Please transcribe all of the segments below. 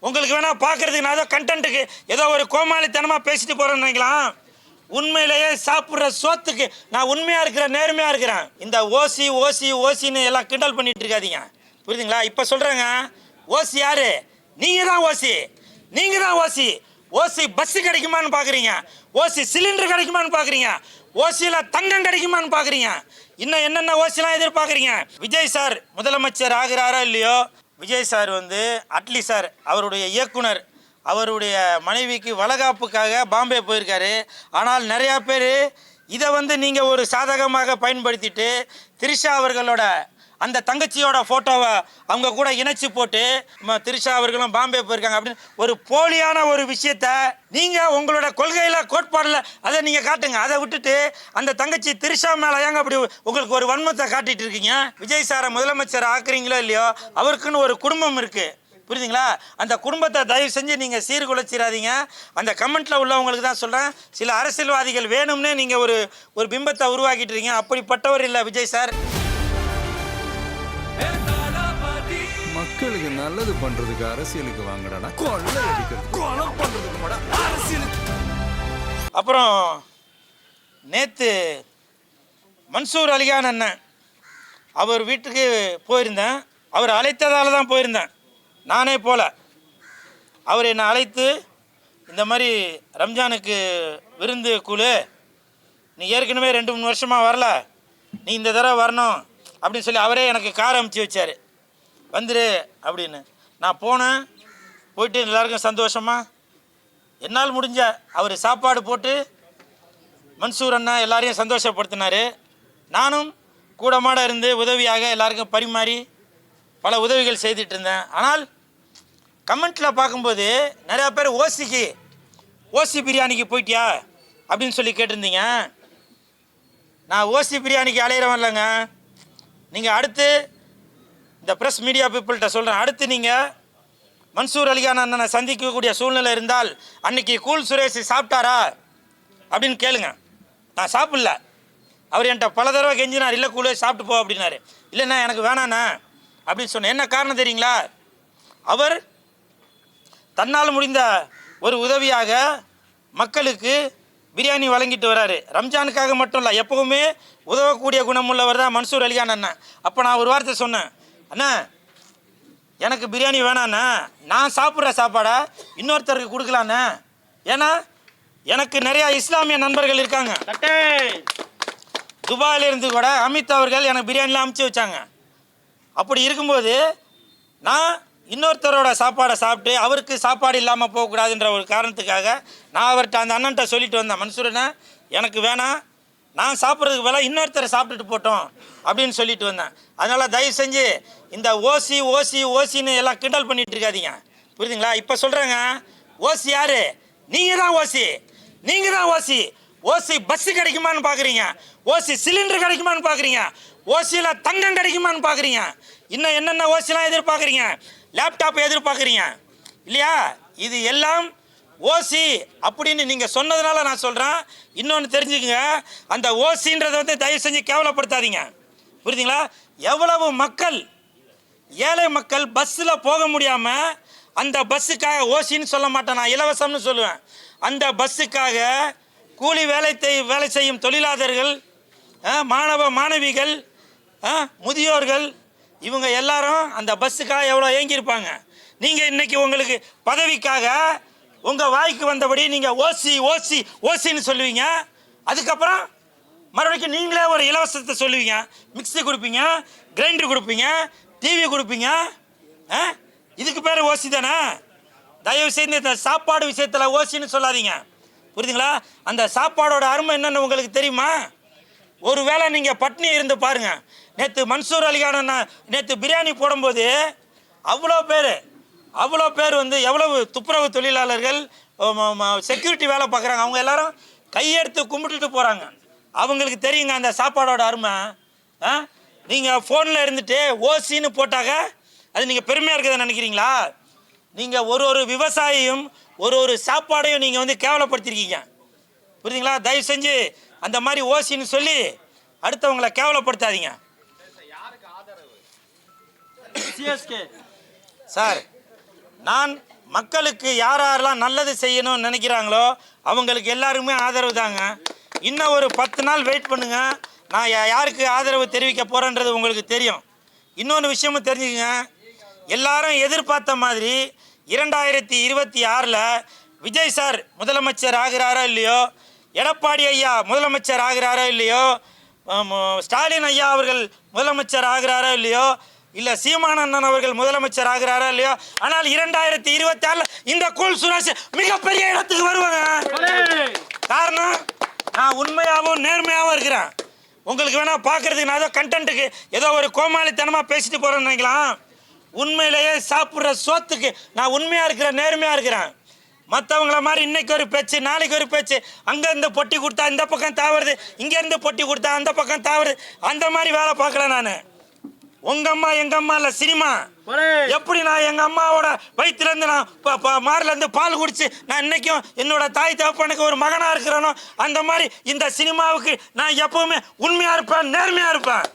உங்களுக்கு வேணா பார்க்கறதுக்கு நான் ஏதோ கண்டென்ட்டுக்கு ஏதோ ஒரு கோமாளித்தனமாக பேசிட்டு போகிறேன்னு நினைக்கலாம். உண்மையிலேயே சாப்பிட்ற சோத்துக்கு நான் உண்மையாக இருக்கிறேன், நேர்மையாக இருக்கிறேன். இந்த ஓசி ஓசி ஓசின்னு எல்லாம் கிண்டல் பண்ணிட்டு இருக்காதீங்க, புரியுதுங்களா? இப்போ சொல்கிறேங்க, ஓசி யாரு? நீங்கள் தான் ஓசி, நீங்கள் தான் ஓசி. ஓசி பஸ்ஸு கிடைக்குமான்னு பார்க்குறீங்க, ஓசி சிலிண்டர் கிடைக்குமான்னு பார்க்குறீங்க, ஓசியில் தங்கம் கிடைக்குமான்னு பார்க்குறீங்க, இன்னும் என்னென்ன ஓசிலாம் எதிர்பார்க்குறீங்க? விஜய் சார் முதலமைச்சர் ஆகிறாரோ இல்லையோ, விஜய் சார் அட்லி சார் அவருடைய இயக்குனர் அவருடைய மனைவிக்கு வளகாப்புக்காக பாம்பே போயிருக்காரு. ஆனால் நிறையா பேர் இதை நீங்கள் ஒரு சாதகமாக பயன்படுத்திட்டு திரிஷா அவர்களோட அந்த தங்கச்சியோட ஃபோட்டோவை அவங்க கூட இணைச்சி போட்டு திரிஷா அவர்களும் பாம்பே போயிருக்காங்க அப்படின்னு ஒரு போலியான ஒரு விஷயத்த நீங்கள் உங்களோட கொள்கையில் கோட்பாடில் அதை நீங்கள் காட்டுங்க. அதை விட்டுட்டு அந்த தங்கச்சி திரிஷா மேலே ஏங்க அப்படி உங்களுக்கு ஒரு வன்மத்தை காட்டிட்டு இருக்கீங்க? விஜய் சாரை முதலமைச்சர் ஆக்குறீங்களோ இல்லையோ, அவருக்குன்னு ஒரு குடும்பம் இருக்குது, புரியுதுங்களா? அந்த குடும்பத்தை தயவு செஞ்சு நீங்கள் சீர்குலைச்சிடாதீங்க. அந்த கமெண்ட்டில் உள்ளவங்களுக்கு தான் சொல்கிறேன், சில அரசியல்வாதிகள் வேணும்னே நீங்கள் ஒரு பிம்பத்தை உருவாக்கிட்டு இருக்கீங்க. அப்படிப்பட்டவர் இல்லை விஜய் சார். மக்களுக்கு நல்லது பண்றதுக்கு அரசியலுக்கு வாங்கடா, கொள்ளை அடிக்கிறது கொலை பண்றதுக்கு மாடா அரசியலுக்கு. அப்புறம் நேற்று மன்சூர் அலிகான் அண்ணன் அவர் வீட்டுக்கு போயிருந்தேன். அவர் அழைத்ததால் தான் போயிருந்தேன், நானே போல. அவர் என்னை அழைத்து இந்த மாதிரி ரம்ஜானுக்கு விருந்து குழு, நீ ஏற்கனவே 2-3 வருஷமாக வரல, நீ இந்த தடவை வரணும் அப்படின்னு சொல்லி அவரே எனக்கு கார் அமுச்சு வச்சார், வந்துரு அப்படின்னு. நான் போனேன், போயிட்டு எல்லாருக்கும் சந்தோஷமாக என்னால் முடிஞ்ச அவர் சாப்பாடு போட்டு மன்சூர் அண்ணா எல்லாரையும் சந்தோஷப்படுத்தினார். நானும் கூடமாட இருந்து உதவியாக எல்லாருக்கும் பரிமாறி பல உதவிகள் செய்துட்டு இருந்தேன். ஆனால் கமெண்ட்டில் பார்க்கும்போது நிறையா பேர் ஓசி பிரியாணிக்கு போயிட்டியா அப்படின்னு சொல்லி கேட்டிருந்தீங்க. நான் ஓசி பிரியாணிக்கு அலையிறவன் இல்லைங்க. நீங்கள் அடுத்து இந்த ப்ரெஸ் மீடியா பீப்புள்கிட்ட சொல்கிறேன், அடுத்து நீங்கள் மன்சூர் அலிகான் அண்ணனை சந்திக்கக்கூடிய சூழ்நிலை இருந்தால் அன்றைக்கி கூல் சுரேஷ் சாப்பிட்டாரா அப்படின்னு கேளுங்க. நான் சாப்பிடல, அவர் என்கிட்ட பல தடவை கெஞ்சினார், இல்லை கூலே சாப்பிட்டு போ அப்படின்னாரு. இல்லைண்ணா எனக்கு வேணாண்ணா அப்படின்னு சொன்னேன். என்ன காரணம் தெரியுங்களா? அவர் தன்னால் முடிந்த ஒரு உதவியாக மக்களுக்கு பிரியாணி வழங்கிட்டு வராரு. ரம்ஜானுக்காக மட்டும் இல்லை, எப்போவுமே உதவக்கூடிய குணமுள்ளவர் தான் மன்சூர் அலிகான் அண்ணன். அப்போ நான் ஒரு வார்த்தை சொன்னேன், அண்ணா எனக்கு பிரியாணி வேணாண்ணா, நான் சாப்பிட்ற சாப்பாடை இன்னொருத்தருக்கு கொடுக்கலாண்ணே. ஏன்னா எனக்கு நிறையா இஸ்லாமிய நண்பர்கள் இருக்காங்க. துபாயிலிருந்து கூட அமித் அவர்கள் எனக்கு பிரியாணிலாம் அமுச்சு வச்சாங்க. அப்படி இருக்கும்போது நான் இன்னொருத்தரோட சாப்பாடை சாப்பிட்டு அவருக்கு சாப்பாடு இல்லாமல் போகக்கூடாதுன்ற ஒரு காரணத்துக்காக நான் அவர்கிட்ட அந்த அண்ணன்ட்ட சொல்லிட்டு வந்தேன், மன்சூரண்ணா எனக்கு வேணாம், நான் சாப்பிட்றதுக்கு வேலை இன்னொருத்தரை சாப்பிட்டுட்டு போட்டோம் அப்படின்னு சொல்லிட்டு வந்தேன். அதனால் தயவு செஞ்சு இந்த ஓசின்னு எல்லாம் கிண்டல் பண்ணிட்டு இருக்காதீங்க, புரியுதுங்களா? இப்போ சொல்கிறேங்க, ஓசி யாரு? நீங்கள் தான் ஓசி, நீங்கள் தான் ஓசி. ஓசி பஸ்ஸு கிடைக்குமான்னு பார்க்குறீங்க, ஓசி சிலிண்டர் கிடைக்குமான்னு பார்க்குறீங்க, ஓசியில் தங்கம் கிடைக்குமான்னு பார்க்குறீங்க, இன்னும் என்னென்ன ஓசிலாம் எதிர்பார்க்குறீங்க, லேப்டாப் எதிர்பார்க்குறீங்க இல்லையா? இது எல்லாம் ஓசி அப்படின்னு நீங்கள் சொன்னதுனால நான் சொல்கிறேன். இன்னொன்று தெரிஞ்சுக்கங்க, அந்த ஓசின்றதை தயவு செஞ்சு கேவலப்படுத்தாதீங்க, புரியுதுங்களா? எவ்வளவு மக்கள், ஏழை மக்கள் பஸ்ஸில் போக முடியாமல் அந்த பஸ்ஸுக்காக, ஓசின்னு சொல்ல மாட்டேன் நான், இலவசம்னு சொல்லுவேன், அந்த பஸ்ஸுக்காக கூலி வேலை செய்யும் தொழிலாளர்கள், மாணவ மாணவிகள், முதியோர்கள், இவங்க எல்லாரும் அந்த பஸ்ஸுக்காக எவ்வளோ ஏங்கியிருப்பாங்க. நீங்கள் இன்றைக்கி உங்களுக்கு பதவிக்காக உங்கள் வாய்க்கு வந்தபடி நீங்கள் ஓசின்னு சொல்லுவீங்க. அதுக்கப்புறம் மறுபடியும் நீங்களே ஒரு இலவசத்தை சொல்லுவீங்க, மிக்ஸி கொடுப்பீங்க, கிரைண்டர் கொடுப்பீங்க, டிவி கொடுப்பீங்க. இதுக்கு பேர் ஓசி தானே? தயவு செய்து இந்த சாப்பாடு விஷயத்தில் ஓசின்னு சொல்லாதீங்க, புரியுதுங்களா? அந்த சாப்பாடோட அருமை என்னென்னு உங்களுக்கு தெரியுமா? ஒரு வேளை நீங்கள் பட்னி இருந்து பாருங்கள். நேற்று மன்சூர் அலிகான் நேற்று பிரியாணி போடும்போது அவ்வளோ பேர் எவ்வளவு துப்புரவு தொழிலாளர்கள், செக்யூரிட்டி வேலை பார்க்குறாங்க, அவங்க எல்லாரும் கையெடுத்து கும்பிட்டுட்டு போகிறாங்க. அவங்களுக்கு தெரியுங்க அந்த சாப்பாடோட அருமை. நீங்கள் ஃபோனில் இருந்துட்டு ஓசின்னு போட்டாங்க அது நீங்கள் பெருமையாக இருக்கிறத நினைக்கிறீங்களா? நீங்கள் ஒரு விவசாயியும் ஒரு சாப்பாடையும் நீங்கள் கேவலப்படுத்திருக்கீங்க, புரியுதுங்களா? தயவு செஞ்சு அந்த மாதிரி ஓசின்னு சொல்லி அடுத்தவங்களை கேவலப்படுத்தாதீங்க. சார், நான் மக்களுக்கு யாரெல்லாம் நல்லது செய்யணும்னு நினைக்கிறாங்களோ அவங்களுக்கு எல்லாருமே ஆதரவு தாங்க. இன்னும் ஒரு 10 நாள் வெயிட் பண்ணுங்க, நான் யாருக்கு ஆதரவு தெரிவிக்க போகிறேன்றது உங்களுக்கு தெரியும். இன்னொன்று விஷயமும் தெரிஞ்சுக்கங்க, எல்லாரும் எதிர்பார்த்த மாதிரி 2026 விஜய் சார் முதலமைச்சர் ஆகிறாரோ இல்லையோ, எடப்பாடி ஐயா முதலமைச்சர் ஆகிறாரோ இல்லையோ, ஸ்டாலின் ஐயா அவர்கள் முதலமைச்சர் ஆகிறாரோ இல்லையோ, இல்லை சீமானந்தன் அவர்கள் முதலமைச்சர் ஆகிறாரோ இல்லையோ, ஆனால் 2026 இந்த கூல் சுரேஷ் மிகப்பெரிய இடத்துக்கு வருவாங்க. காரணம், நான் உண்மையாகவும் நேர்மையாகவும் இருக்கிறேன். உங்களுக்கு வேணா பார்க்கறதுக்கு நான் ஏதோ கண்டென்ட்டுக்கு ஏதோ ஒரு கோமாளித்தனமாக பேசிட்டு போகிறேன்னு நினைக்கலாம். உண்மையிலேயே சாப்பிட்ற சோத்துக்கு நான் உண்மையாக இருக்கிறேன், நேர்மையாக இருக்கிறேன். மற்றவங்கள மாதிரி இன்னைக்கு ஒரு பேச்சு நாளைக்கு ஒரு பேச்சு, அங்கேருந்து பொட்டி கொடுத்தா இந்த பக்கம் தாவுறது, இங்கேருந்து பொட்டி கொடுத்தா அந்த பக்கம் தாவுறது, அந்த மாதிரி வேலை பார்க்கல. நான் உங்கள் அம்மா எங்கள் அம்மா இல்லை, சினிமா. எப்படி நான் எங்கள் அம்மாவோட வயிற்றுலேருந்து நான் மாரிலேருந்து பால் குடிச்சு நான் இன்னைக்கும் என்னோட தாய் தகப்பனுக்கு ஒரு மகனாக இருக்கிறேனோ, அந்த மாதிரி இந்த சினிமாவுக்கு நான் எப்பவுமே உண்மையாக இருப்பேன், நேர்மையாக இருப்பேன்.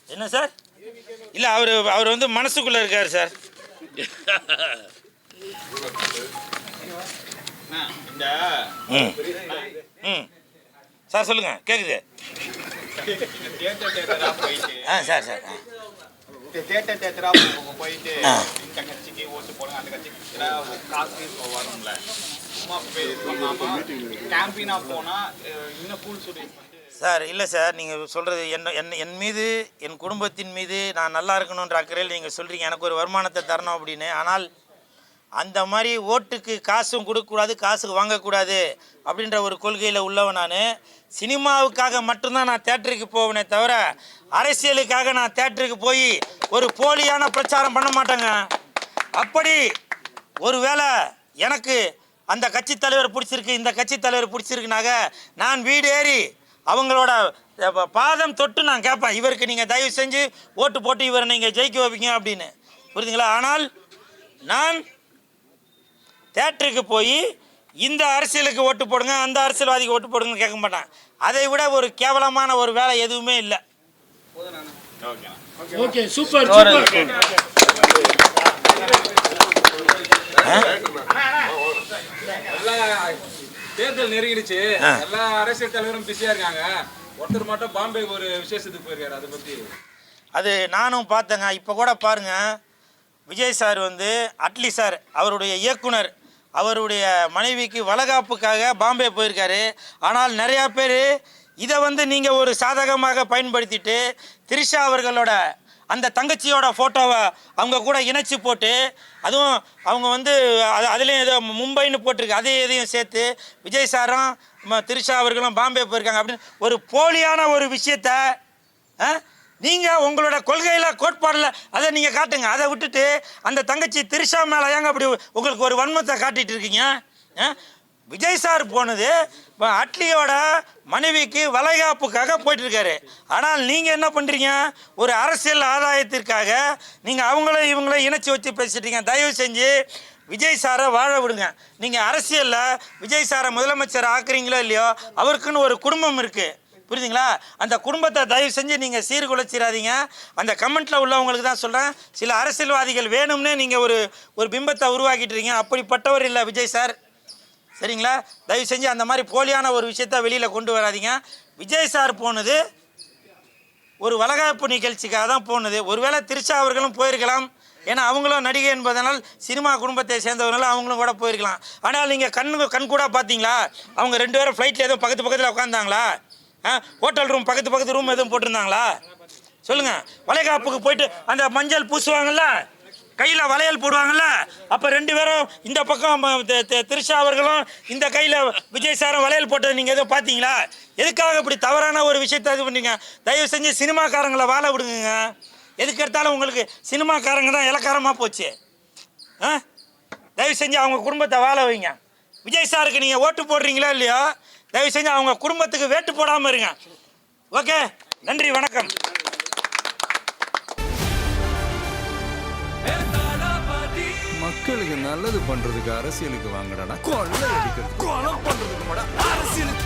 என்ன சார்? இல்லை, அவர் வந்து மனசுக்குள்ளே இருக்கார் சார். சார் சொல்லுங்க, கேக்குது. சார் சார் போயிட்டு இந்த கட்சிக்கு ஓட்டு போடுங்க, அந்த கட்சிக்கு காசு வரும்ல, கேம்பெயினா போனா இன்னும் கூல் சுரேஷ் சார். இல்லை சார், நீங்கள் சொல்கிறது என் மீது என் குடும்பத்தின் மீது நான் நல்லா இருக்கணுன்ற அக்கறையில் நீங்கள் சொல்கிறீங்க எனக்கு ஒரு வருமானத்தை தரணும் அப்படின்னு. ஆனால் அந்த மாதிரி ஓட்டுக்கு காசும் கொடுக்கக்கூடாது, காசுக்கு வாங்கக்கூடாது அப்படின்ற ஒரு கொள்கையில் உள்ளவன் நான். சினிமாவுக்காக மட்டும்தான் நான் தேட்டருக்கு போவேனே தவிர அரசியலுக்காக நான் தேட்டருக்கு போய் ஒரு போலியான பிரச்சாரம் பண்ண மாட்டேங்க. அப்படி ஒரு வேளை எனக்கு அந்த கட்சி தலைவர் பிடிச்சிருக்கு, இந்த கட்சி தலைவர் பிடிச்சிருக்குனாக நான் வீடு ஏறி அவங்களோட பாதம் தொட்டு நான் கேட்பேன், இவருக்கு நீங்கள் தயவு செஞ்சு ஓட்டு போட்டு இவரை நீங்கள் ஜெயிக்க வைப்பீங்க அப்படின்னு. புரியுதுங்களா? ஆனால் நான் தேட்டருக்கு போய் இந்த அரசியலுக்கு ஓட்டு போடுங்க, அந்த அரசியல்வாதிக்கு ஓட்டு போடுங்கன்னு கேட்க மாட்டேன். அதை விட ஒரு கேவலமான ஒரு வேலை எதுவுமே இல்லை. Okay, super super. தேர்தல் நெருங்கிடுச்சு, எல்லா அரசியல் தலைவரும் பிஸியா இருக்காங்க. ஒருத்தர் மட்டும் பாம்பே ஒரு விசேஷத்துக்கு போயிருக்காரு, அதை பத்தி அது நானும் பார்த்தேங்க. இப்போ கூட பாருங்க, விஜய் சார் வந்து அட்லி சார் அவருடைய இயக்குனர் அவருடைய மனைவிக்கு வளகாப்புக்காக பாம்பே போயிருக்காரு. ஆனால் நிறையா பேர் இதை வந்து நீங்கள் ஒரு சாதகமாக பயன்படுத்திட்டு திரிஷா அவர்களோட அந்த தங்கச்சியோட ஃபோட்டோவை அவங்க கூட இணைச்சி போட்டு, அதுவும் அவங்க வந்து அதுலேயும் ஏதோ மும்பைன்னு போட்டிருக்கு, அதையும் சேர்த்து விஜய் சாரும் திரிஷா அவர்களும் பாம்பே போயிருக்காங்க அப்படின்னு ஒரு போலியான ஒரு விஷயத்த நீங்கள் உங்களோட கொள்கையில் கோட்பாடில் அதை நீங்கள் காட்டுங்க. அதை விட்டுட்டு அந்த தங்கச்சி திரிஷா மேலே ஏங்க அப்படி உங்களுக்கு ஒரு வன்மத்தை காட்டிகிட்டு இருக்கீங்க? விஜய் சார் போனது அட்லியோட மனைவிக்கு வளைகாப்புக்காக போயிட்டுருக்காரு. ஆனால் நீங்கள் என்ன பண்ணுறீங்க, ஒரு அரசியல் ஆதாயத்திற்காக நீங்கள் அவங்களும் இவங்களும் இணைச்சி வச்சு பேசிட்டீங்க. தயவு செஞ்சு விஜய் சாரை வாழ விடுங்க. நீங்கள் அரசியலில் விஜய் சாரை முதலமைச்சர் ஆக்குறீங்களோ இல்லையோ, அவருக்குன்னு ஒரு குடும்பம் இருக்குது. புரியுதுங்களா? அந்த குடும்பத்தை தயவு செஞ்சு நீங்கள் சீர்குலைச்சிடாதீங்க. அந்த கமெண்ட்டில் உள்ளவங்களுக்கு தான் சொல்கிறேன், சில அரசியல்வாதிகள் வேணும்னே நீங்கள் ஒரு பிம்பத்தை உருவாக்கிட்டு இருக்கீங்க. அப்படிப்பட்டவர் இல்லை விஜய் சார், சரிங்களா? தயவு செஞ்சு அந்த மாதிரி போலியான ஒரு விஷயத்த வெளியில் கொண்டு வராதிங்க. விஜய் சார் போனது ஒரு வளகாப்பு நிகழ்ச்சிக்காக தான் போனது. ஒருவேளை திரிஷா அவர்களும் போயிருக்கலாம், ஏன்னா அவங்களும் நடிகை என்பதனால் சினிமா குடும்பத்தை சேர்ந்தவர்களும் அவங்களும் கூட போயிருக்கலாம். ஆனால் நீங்கள் கண் கூட பார்த்தீங்களா, அவங்க 2 பேரும் ஃப்ளைட்டில் எதுவும் பக்கத்தில் உட்காந்தாங்களா? ஹோட்டல் ரூம் பக்கத்து ரூம் எதுவும் போட்டிருந்தாங்களா? சொல்லுங்கள். வளைகாப்புக்கு போயிட்டு அந்த மஞ்சள் பூசுவாங்கள்ல, கையில் வளையல் போடுவாங்கள்ல, அப்போ 2 பேரும் இந்த பக்கம் திரிஷா அவர்களும் இந்த கையில் விஜய் சாரும் வளையல் போட்டது நீங்கள் எதுவும் பார்த்தீங்களா? எதுக்காக இப்படி தவறான ஒரு விஷயத்தை இது பண்ணீங்க? தயவு செஞ்சு சினிமாக்காரங்களை வாழ விடுங்க. எதுக்கு எடுத்தாலும் உங்களுக்கு சினிமாக்காரங்க தான் இலக்காரமாக போச்சு. தயவு செஞ்சு அவங்க குடும்பத்தை வாழ வைங்க. விஜய் சாருக்கு நீங்கள் ஓட்டு போடுறீங்களோ இல்லையோ, தயவு செஞ்சு அவங்க குடும்பத்துக்கு வேட்டு போடாமல் இருங்க. ஓகே, நன்றி, வணக்கம். மக்களுக்கு நல்லது பண்றதுக்கு அரசியலுக்கு வாங்கடா, கொள்ளை அடிக்கிறது, கொலை பண்றதுக்கு அரசியலுக்கு